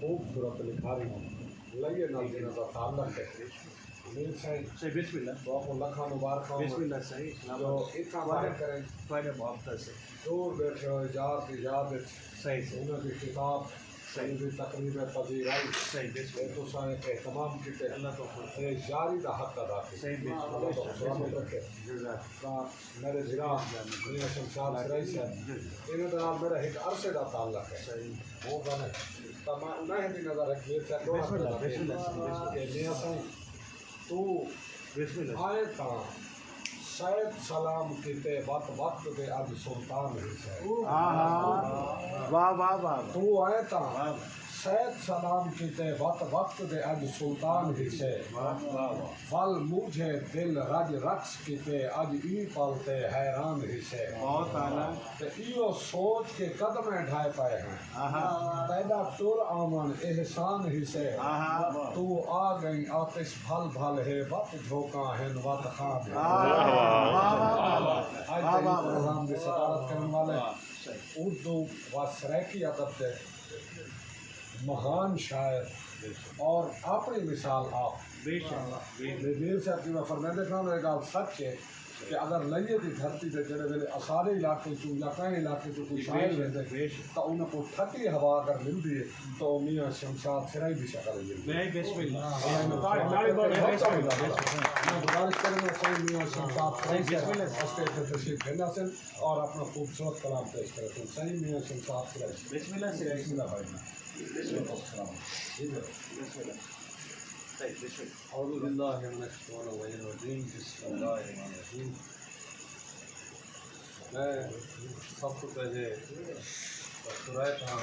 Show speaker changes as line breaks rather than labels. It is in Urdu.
خوبصورت لکھاری لئیے نال جنہاں دا تعلق ہے امیر صحیح
بسم اللہ
تو لکھاں مبارک
بسم اللہ صحیح
جو اتنا ظاہر کریں
فائدہ محبت سے
دور بیٹھے ہوئے یاد کی یاد
صحیح سے
انہوں کی کتاب صحیح بھی تقریب پذیرائی
صحیح بسم اللہ
تو سائیں کے اہتمام کیتے
اللہ تو خود
جاری دا حق ادا کی
صحیح بسم
اللہ تو سلامت رکھے
جزاک
میرے جناب میاں شمشاد سرائی سے انہوں نے میرا ایک عرصے دا تعلق ہے
صحیح
وہ گانے تو میں انہیں بھی نظر رکھیے
بسم اللہ بسم اللہ
کہ میاں صحیح تو
بسم اللہ
آئے تاں شاید سلام کیتے وقت وقت دے اب سلطان ہی سے
واہ واہ واہ
تو آئے تاں شاید سلام کیتے وقت وقت دے اب سلطان ہی سے فل مجھے دل رج رقص کیتے اج ای پلتے حیران ہی سے
بہت اعلیٰ
تے ایو سوچ کے قدمیں ڈھائے پائے ہیں پیدا ٹر آمن احسان ہی سے تو آ گئی آتش بھل بھل ہے وقت جھوکاں ہیں وقت خان ہے آج کے پروگرام کی صدارت کرنے والے اردو و سریکی ادب کے مہان شاعر اور اپنی مثال آپ
بے شک
دیر سے اپنی میں فرمیدے کرنا میرے گال سچ ہے کہ اگر لئیے دی دھرتی دے جڑے ویلے اسارے علاقے چوں یا کہیں علاقے چوں کوئی شاعر رہتے تو انہیں کو ٹھٹی ہوا اگر مل دی تو میاں شمشاد سرائی بھی شکل مل دی
میں بسم اللہ
میں گزارش کروں گا صحیح میاں شمشاد سرائی سے اسٹیج پہ تشریف لینا سے اور اپنا خوبصورت کلام پیش کرتے ہیں صحیح میاں شمشاد سرائی
بسم اللہ سے
بسم اللہ بھائی
بسم اللہ بسم اللہ
اعوذ باللہ من الشیطان الرجیم بسم اللہ الرحمن الرحیم میں سب کو پہلے سرائے کہاں